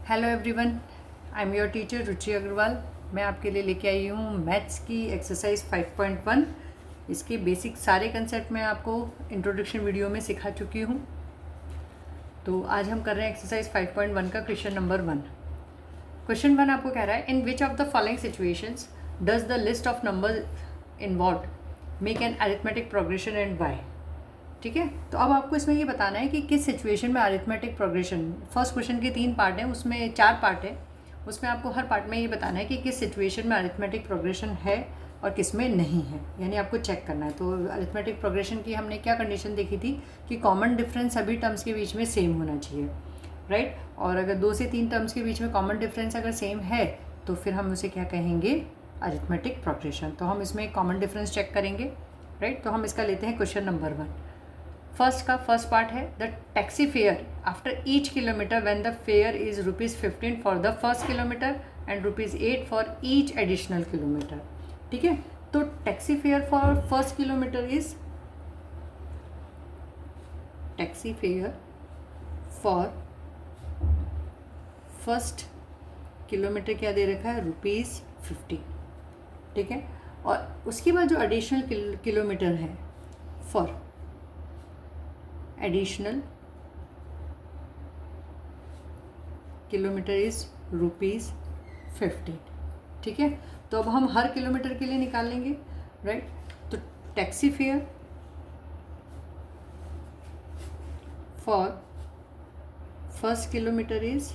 Hello everyone, I am your teacher Ruchi Agarwal. मैं आपके लिए लेके आई हूँ मैथ्स की एक्सरसाइज 5.1। इसके बेसिक सारे कंसेप्ट मैं आपको इंट्रोडक्शन वीडियो में सिखा चुकी हूँ। तो आज हम कर रहे हैं एक्सरसाइज 5.1 का क्वेश्चन नंबर 1। क्वेश्चन 1 आपको कह रहा है, in which of the following situations does the list of number involved make an arithmetic progression and why. ठीक है, तो अब आपको इसमें ये बताना है कि किस सिचुएशन में अरिथमेटिक प्रोग्रेशन। फर्स्ट क्वेश्चन के 3 पार्ट हैं, उसमें 4 पार्ट है। उसमें आपको हर पार्ट में ये बताना है कि किस सिचुएशन में अरिथमेटिक प्रोग्रेशन है और किस में नहीं है, यानी आपको चेक करना है। तो अरिथमेटिक प्रोग्रेशन की हमने क्या कंडीशन देखी थी कि कॉमन डिफरेंस सभी टर्म्स के बीच में सेम होना चाहिए, राइट। और अगर 2 से 3 टर्म्स के बीच में कॉमन डिफरेंस अगर सेम है तो फिर हम उसे क्या कहेंगे, अरिथमेटिक प्रोग्रेशन। तो हम इसमें कॉमन डिफरेंस चेक करेंगे, राइट। तो हम इसका लेते हैं क्वेश्चन नंबर 1। फर्स्ट पार्ट है, the taxi fare after each kilometre when the fair is ₹15 for the first kilometre and ₹8 for each additional kilometre. ठीक है, तो taxi fare for first kilometre is, taxi fare for first kilometre क्या दे रखा है, ₹15। ठीक है, और उसके बाद जो एडिशनल किलोमीटर है फॉर एडिशनल किलोमीटर इज ₹15। ठीक है, तो अब हम हर किलोमीटर के लिए निकाल लेंगे, राइट। तो taxi fare for first kilometre is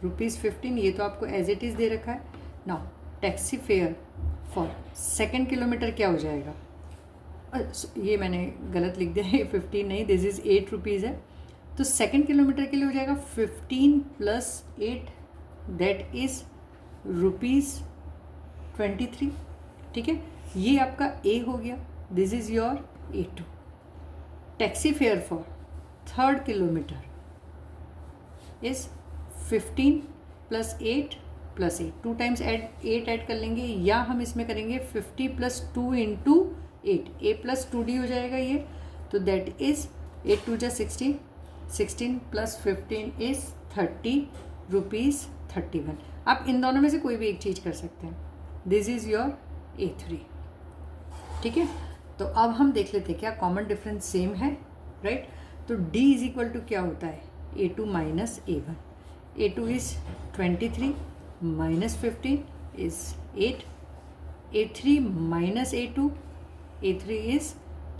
₹15, ये तो आपको एज इट इज़ दे रखा है। Now taxi fare for second kilometre क्या हो जाएगा, ये मैंने गलत लिख दिया है, 15 नहीं, दिस इज़ ₹8 है। तो सेकेंड किलोमीटर के लिए हो जाएगा 15 + 8, दैट इज़ ₹23। ठीक है, ये आपका ए हो गया, this is your A2। Taxi fare for third kilometre is 15 + 8 + 8, 2 times 8 add कर लेंगे, या हम इसमें करेंगे 50 + 2 × 8, A + 2D हो जाएगा ये। तो दैट इज़ 8 2 जा 16, 16 + 15 इज़ ₹31। आप इन दोनों में से कोई भी एक चीज़ कर सकते हैं। This is your A3। ठीक है, तो अब हम देख लेते हैं क्या कॉमन डिफरेंस सेम है, राइट। तो D = क्या होता है, A2 - A1। A2 is 23 - 15 is 8, A3 - A2, A3 is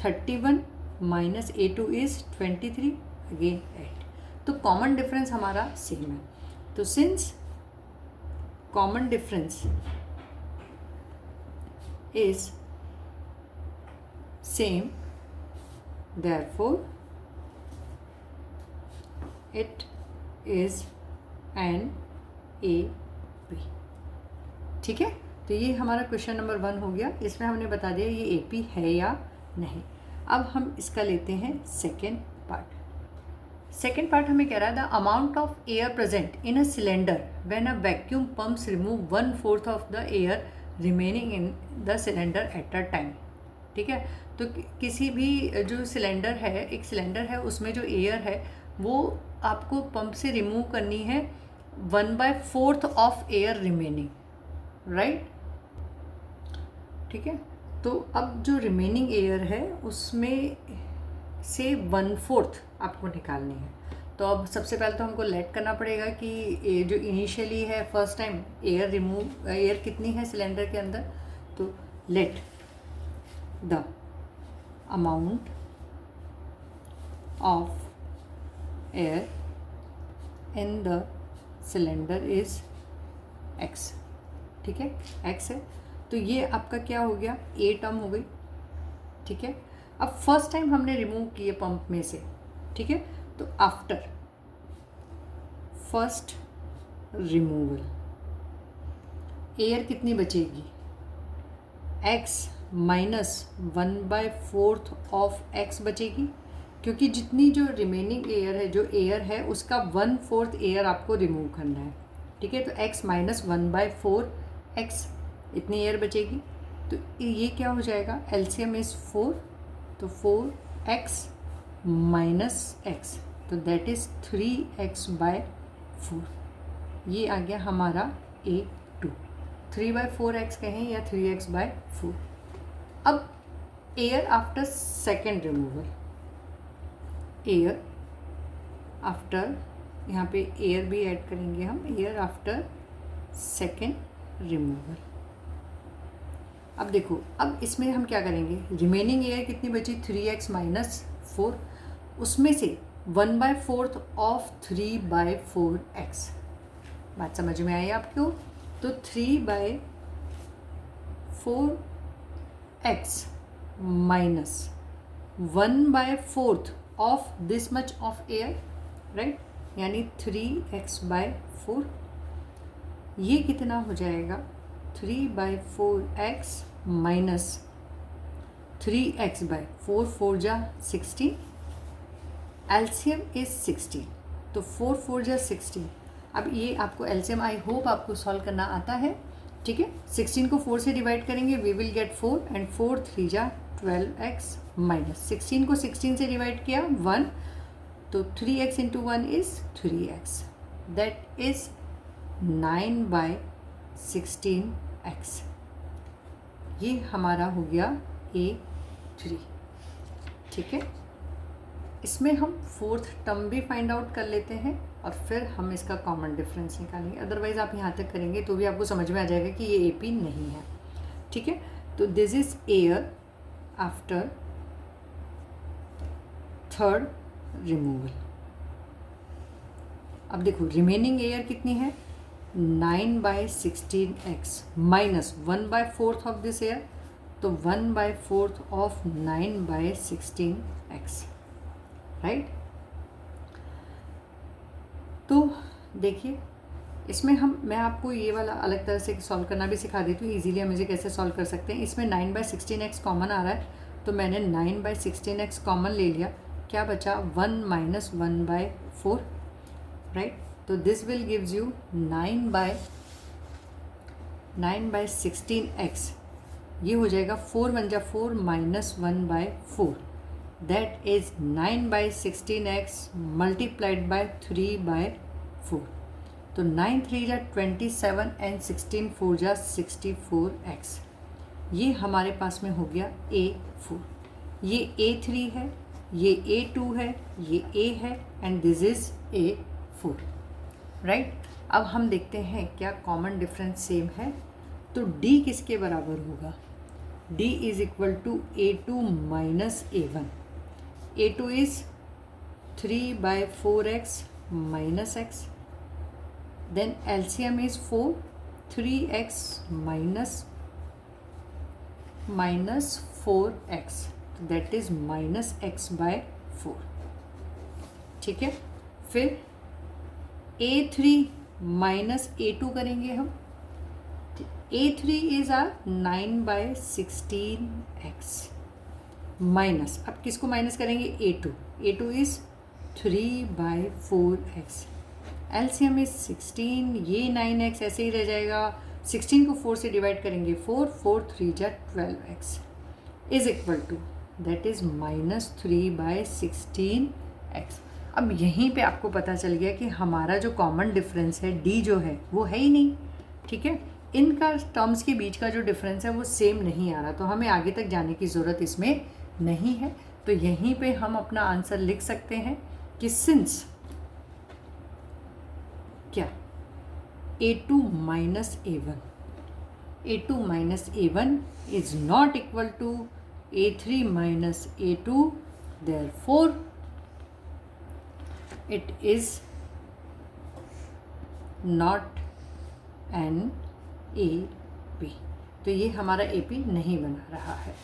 31 - A2 is 23, again 8। तो कॉमन डिफरेंस हमारा सेम है। तो since common difference is same, therefore it is an AP। ठीक है, तो ये हमारा क्वेश्चन नंबर 1 हो गया। इसमें हमने बता दिया ये AP है या नहीं। अब हम इसका लेते हैं सेकेंड पार्ट। सेकेंड पार्ट हमें कह रहा है, the amount of air present in a cylinder when a vacuum pumps remove 1/4 of the air remaining in the cylinder at a time. ठीक है, तो किसी भी जो सिलेंडर है, एक सिलेंडर है, उसमें जो एयर है वो आपको पंप से रिमूव करनी है 1/4 ऑफ एयर रिमेनिंग, राइट। ठीक है, तो अब जो रिमेनिंग एयर है उसमें से 1/4 आपको निकालनी है। तो अब सबसे पहले तो हमको लेट करना पड़ेगा कि जो इनिशियली है फर्स्ट टाइम एयर कितनी है सिलेंडर के अंदर। तो let the amount of air in the cylinder is X। ठीक है, X है, तो ये आपका क्या हो गया, A टर्म हो गई। ठीक है, अब फर्स्ट टाइम हमने रिमूव किए पंप में से, ठीक है, तो आफ्टर फर्स्ट रिमूवल एयर कितनी बचेगी, X - 1/4 ऑफ X बचेगी, क्योंकि जितनी जो रिमेनिंग एयर है, जो एयर है उसका 1/4 एयर आपको रिमूव करना है। ठीक है, तो X - 1/4 X, इतनी एयर बचेगी। तो ये क्या हो जाएगा, LCM इज़ 4, तो 4X - X, तो दैट इज़ 3X/4। ये आ गया हमारा A2। 3/4x कहें या 3x/4। अब air after second removal, air after, यहाँ पे एयर भी ऐड करेंगे हम, एयर आफ्टर सेकेंड रिमूवल। अब देखो, अब इसमें हम क्या करेंगे, रिमेनिंग एयर कितनी बची, 3x-4, उसमें से 1/4 ऑफ 3/4x। बात समझ में आई आपको? तो 3/4x minus 1/4 of this much of air, right, यानी 3x/4। ये कितना हो जाएगा, 3/4x माइनस 3x/4, 4 जा 16, एलसीएम इज 16, तो 4 4 जा 16। अब ये आपको एलसीएम आई होप आपको सॉल्व करना आता है, ठीक है। 16 को 4 से डिवाइड करेंगे, वी विल गेट 4 एंड 4 3 जा 12x माइनस 16 को 16 से डिवाइड किया 1, तो 3x into 1 is 3x, that is 9/16x। ये हमारा हो गया A3, ठीक है। इसमें हम फोर्थ टर्म भी फाइंड आउट कर लेते हैं और फिर हम इसका कॉमन डिफरेंस निकालेंगे। अदरवाइज़ आप यहाँ तक करेंगे तो भी आपको समझ में आ जाएगा कि ये AP नहीं है, ठीक है। तो this is air after third removal. अब देखो रिमेनिंग एयर कितनी है, 9/16x minus 1/4 of this air, तो 1/4 ऑफ 9/16x, राइट। तो देखिए इसमें मैं आपको ये वाला अलग तरह से सॉल्व करना भी सिखा देती हूँ, इजीली हम इसे कैसे सॉल्व कर सकते हैं। इसमें 9/16x कॉमन आ रहा है, तो मैंने 9/16x कॉमन ले लिया, क्या बचा 1 माइनस 1/4, राइट। तो this will gives you 9/16x, ये हो जाएगा 4 1 जा 4 minus 1/4, that is 9/16x multiplied by 3/4, तो 9 3 जा 27 एंड 16 4 जा 64x। ये हमारे पास में हो गया A4। ये A3 है, ये A2 है, ये A है and this is A4, right. अब हम देखते हैं क्या कॉमन डिफरेंस सेम है। तो D किसके बराबर होगा, D is equal to A2 minus A1। A2 is 3/4x minus x, then LCM is 4, 3x minus 4x, that is minus x/4, ठीक है। फिर A3 माइनस A2 करेंगे हम, A3 is are 9/16x minus, अब किसको माइनस करेंगे, A2 is 3/4x, LCM is 16, ये 9x ऐसे ही रह जाएगा, 16 को 4 से डिवाइड करेंगे 4 4 3 जा 12x is equal to, that is minus 3/16x। अब यहीं पे आपको पता चल गया कि हमारा जो कॉमन डिफरेंस है D जो है वो है ही नहीं, ठीक है। इनका टर्म्स के बीच का जो डिफरेंस है वो सेम नहीं आ रहा, तो हमें आगे तक जाने की ज़रूरत इसमें नहीं है। तो यहीं पे हम अपना आंसर लिख सकते हैं कि सिंस क्या A2 minus A1 is not equal to A3 minus A2, therefore it is not an AP। तो ये हमारा AP नहीं बना रहा है।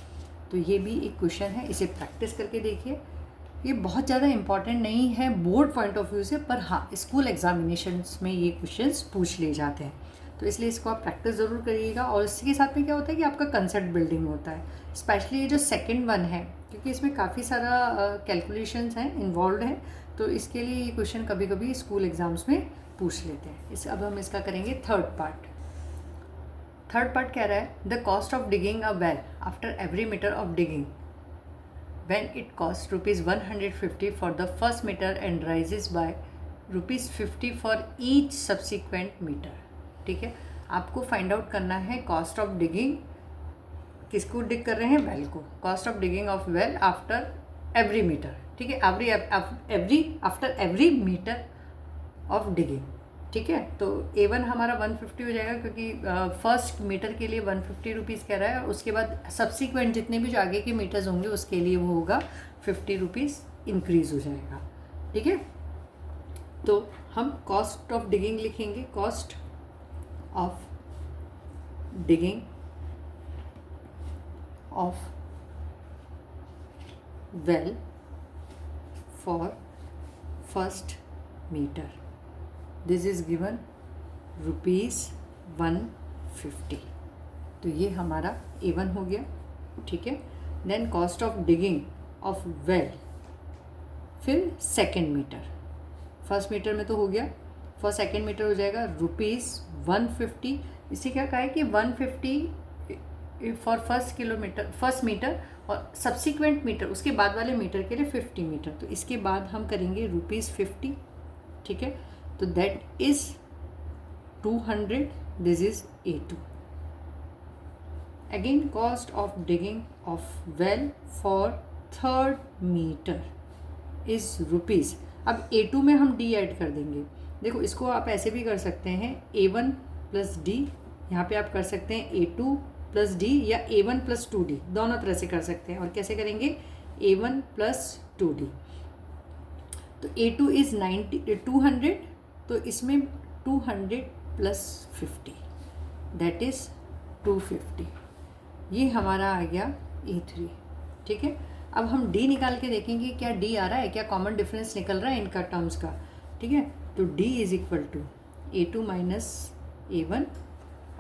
तो ये भी एक क्वेश्चन है, इसे प्रैक्टिस करके देखिए। ये बहुत ज़्यादा इम्पॉर्टेंट नहीं है बोर्ड पॉइंट ऑफ व्यू से, पर हाँ स्कूल एग्जामिनेशंस में ये क्वेश्चंस पूछ लिए जाते हैं, तो इसलिए इसको आप प्रैक्टिस ज़रूर करिएगा। और इसके साथ में क्या होता है कि आपका कंसेप्ट बिल्डिंग होता है, स्पेशली ये जो सेकंड वन है, क्योंकि इसमें काफ़ी सारा कैलकुलेशंस हैं इन्वॉल्व हैं, तो इसके लिए ये क्वेश्चन कभी कभी स्कूल एग्ज़ाम्स में पूछ लेते हैं। अब हम इसका करेंगे थर्ड पार्ट कह रहा है, the cost of digging a well after every metre of digging when it costs ₹150 for the first meter and rises by ₹50 for each subsequent metre. ठीक है, आपको फाइंड आउट करना है कॉस्ट ऑफ डिगिंग। किसको डिग कर रहे हैं? वेल को। Cost of digging of well after every metre. ठीक है, after every metre of digging. ठीक है, तो A1 हमारा 150 हो जाएगा, क्योंकि फर्स्ट मीटर के लिए 150 रुपीज़ कह रहा है, और उसके बाद सब्सिक्वेंट जितने भी जो आगे के मीटर्स होंगे उसके लिए वो होगा 50 रुपीज़ इंक्रीज़ हो जाएगा। ठीक है, तो हम कॉस्ट ऑफ डिगिंग लिखेंगे। Cost of digging of well for first metre, this is given ₹150। तो ये हमारा A1 हो गया। ठीक है, then cost of digging of well, फिर सेकेंड मीटर। फर्स्ट मीटर में तो हो गया, फॉर सेकेंड मीटर हो जाएगा ₹150। इसे क्या कहा है कि 150 फॉर फर्स्ट मीटर, और सब्सिक्वेंट मीटर उसके बाद वाले मीटर के लिए 50 मीटर। तो इसके बाद हम करेंगे ₹50। ठीक है, तो that is 200। This is A2। Again cost of digging of well for third metre is rupees. अब A2 में हम D ऐड कर देंगे। देखो, इसको आप ऐसे भी कर सकते हैं, A1 प्लस D। यहाँ पे आप कर सकते हैं A2 प्लस D या A1 प्लस 2D, दोनों तरह से कर सकते हैं। और कैसे करेंगे? A1 plus 2D। तो A2 इज़ 200, तो इसमें 200 प्लस 50, दैट इज़ 250। ये हमारा आ गया A3। ठीक है, अब हम D निकाल के देखेंगे क्या D आ रहा है, क्या कॉमन डिफरेंस निकल रहा है इनका टर्म्स का। ठीक है, तो D is equal to A2 minus A1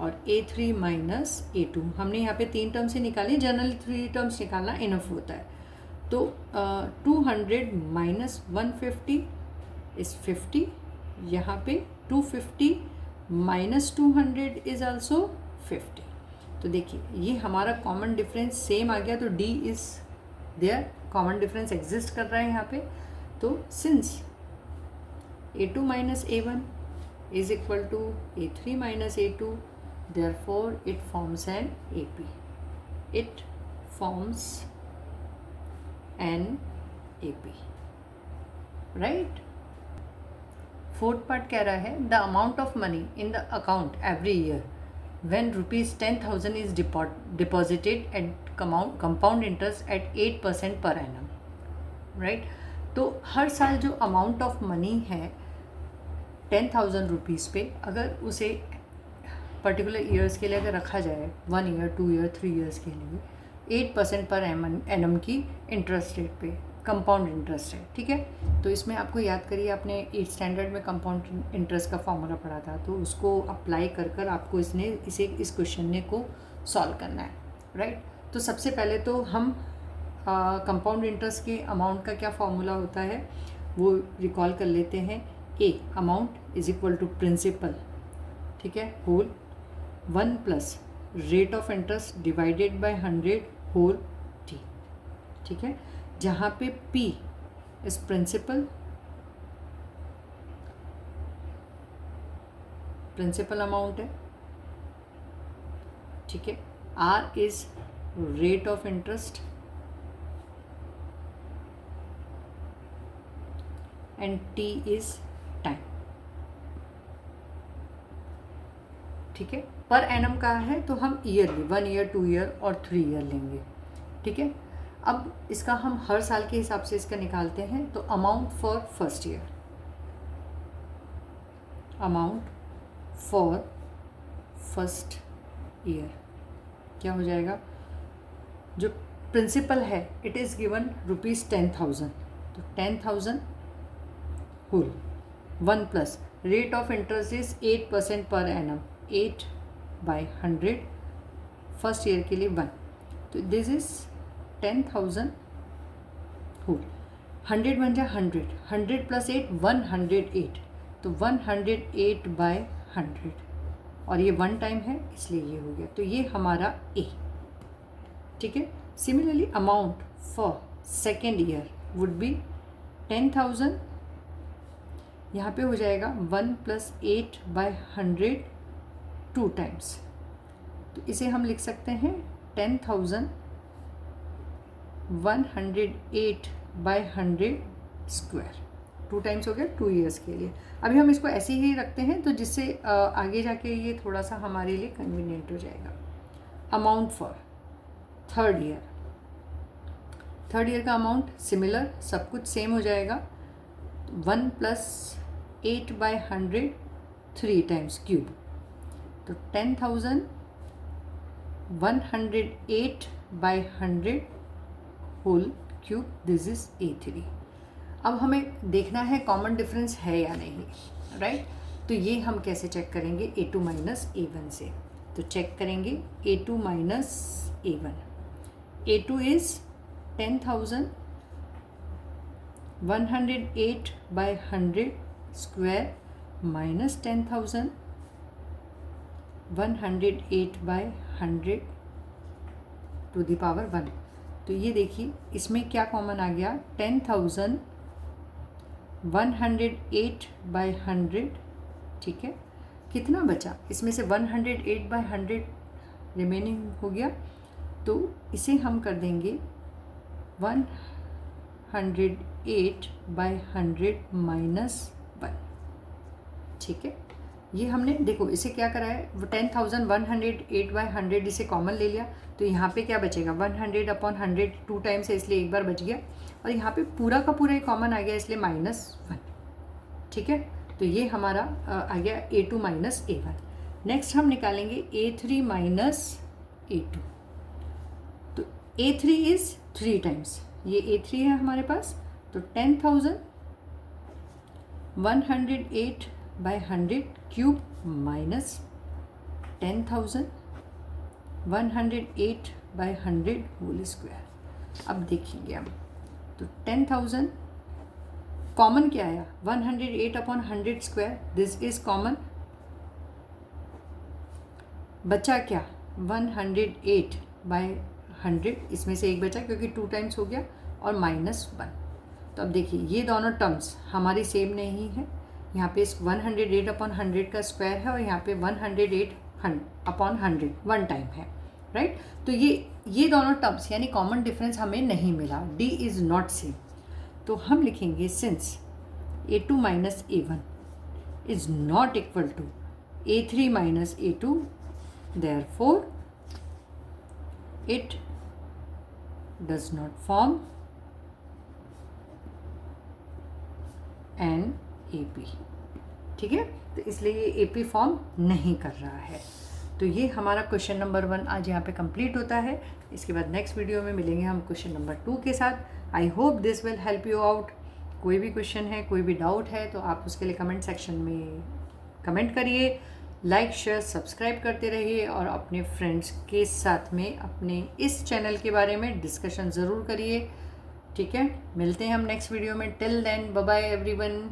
और A3 माइनस A2। हमने यहाँ पे 3 टर्म्स से निकाली, जनरली 3 टर्म्स निकालना इनफ होता है। तो 200 माइनस 150 इज़ 50। यहाँ पे 250 माइनस 200 इज़ आल्सो 50। तो देखिए, ये हमारा कॉमन डिफरेंस सेम आ गया। तो D is there, common difference exist कर रहा है यहाँ पे। तो since A2 minus A1 is equal to A3 minus A2, therefore it forms an AP. It forms an AP, right? Fourth part कह रहा है the amount of money in the account every year when ₹10,000 is deposited at compound interest at 8% per annum, right? तो हर साल जो amount of money है 10,000 rupees पे, अगर उसे पर्टिकुलर ईयर्स के लिए अगर रखा जाए, 1 ईयर, 2 ईयर, 3 ईयर्स के लिए, 8% पर एनम की इंटरेस्ट रेट पे कंपाउंड इंटरेस्ट है। ठीक है, तो इसमें आपको याद करिए, आपने 8th स्टैंडर्ड में कंपाउंड इंटरेस्ट का फॉर्मूला पढ़ा था, तो उसको अप्लाई कर आपको इस क्वेश्चन को सॉल्व करना है, राइट? तो सबसे पहले तो हम कंपाउंड इंटरेस्ट के अमाउंट का क्या फॉर्मूला होता है वो रिकॉल कर लेते हैं। A amount is equal to principal, ठीक है, whole 1 plus rate of interest divided by 100 whole T. ठीक है, जहाँ पे P इज प्रिंसिपल अमाउंट है, ठीक है, R is rate of interest and T is time. ठीक है, पर एनम का है तो हम ईयरली 1 ईयर, 2 ईयर और 3 ईयर लेंगे। ठीक है, अब इसका हम हर साल के हिसाब से इसका निकालते हैं। तो amount for first year, amount for first year क्या हो जाएगा? जो प्रिंसिपल है इट इज़ गिवन ₹10,000, तो 10,000 whole 1 plus rate of interest is 8% per annum, 8/100 first year के लिए 1, तो दिस इज 10,000 होल। 100 बन जाए 100, 100 प्लस 8 108, तो 108/100 और ये 1 टाइम है इसलिए ये हो गया। तो ये हमारा ए। ठीक है, similarly amount for second year would be 10,000 यहाँ पे हो जाएगा 1 + 8/100 2 टाइम्स, तो इसे हम लिख सकते हैं 10,108/100 स्क्वायर। 2 टाइम्स हो गया 2 ईयर्स के लिए। अभी हम इसको ऐसे ही रखते हैं तो जिससे आगे जाके ये थोड़ा सा हमारे लिए कन्वीनियंट हो जाएगा। Amount for third year, third year का अमाउंट सिमिलर, सब कुछ सेम हो जाएगा। 1 + 8/100 3 टाइम्स क्यूब, तो 10,108/100 whole cube, this is A3। अब हमें देखना है कॉमन डिफरेंस है या नहीं, राइट? तो ये हम कैसे चेक करेंगे? A2 - A1 से। तो चेक करेंगे A2 - A1। A2 is 10,108/100 square minus 10,108/100 to the power 1। तो ये देखिए इसमें क्या कॉमन आ गया? 10,108/100, ठीक है। कितना बचा इसमें से? 108/100 रिमेनिंग हो गया, तो इसे हम कर देंगे 108/100 - 1, ठीक है। ये हमने देखो इसे क्या करा है, 10,108/100 इसे कॉमन ले लिया, तो यहाँ पे क्या बचेगा? 100/100 2 टाइम्स है इसलिए एक बार बच गया, और यहाँ पे पूरा का पूरा ही कॉमन आ गया इसलिए -1, ठीक है। तो ये हमारा आ गया A2 - A1। नेक्स्ट हम निकालेंगे A3 - A2। तो A3 इज 3 टाइम्स, ये A3 है हमारे पास, तो 10,108/100 क्यूब माइनस 10,108/100 होल स्क्वायर। अब देखेंगे हम, तो 10,000 कॉमन क्या आया? 108/100 स्क्वायर, दिस इज कॉमन। बचा क्या? 108/100, इसमें से एक बचा क्योंकि 2 टाइम्स हो गया, और -1। तो अब देखिए ये दोनों टर्म्स हमारी सेम नहीं है। यहाँ पे 108/100 का स्क्वायर है और यहाँ पे 108/100 1 टाइम है, राइट? तो ये दोनों टर्म्स यानी कॉमन डिफरेंस हमें नहीं मिला, D इज़ नॉट सेम। तो हम लिखेंगे since A2 - A1 is not equal to A3 - A2, therefore it does not form an AP, ठीक है। तो इसलिए ये AP फॉर्म नहीं कर रहा है। तो ये हमारा क्वेश्चन नंबर 1 आज यहाँ पे कंप्लीट होता है। इसके बाद नेक्स्ट वीडियो में मिलेंगे हम क्वेश्चन नंबर 2 के साथ। I hope this will help you out. कोई भी क्वेश्चन है, कोई भी डाउट है तो आप उसके लिए कमेंट सेक्शन में कमेंट करिए, लाइक शेयर सब्सक्राइब करते रहिए, और अपने फ्रेंड्स के साथ में अपने इस चैनल के बारे में डिस्कशन ज़रूर करिए, ठीक है। मिलते हैं हम नेक्स्ट वीडियो में। Till then bye bye everyone.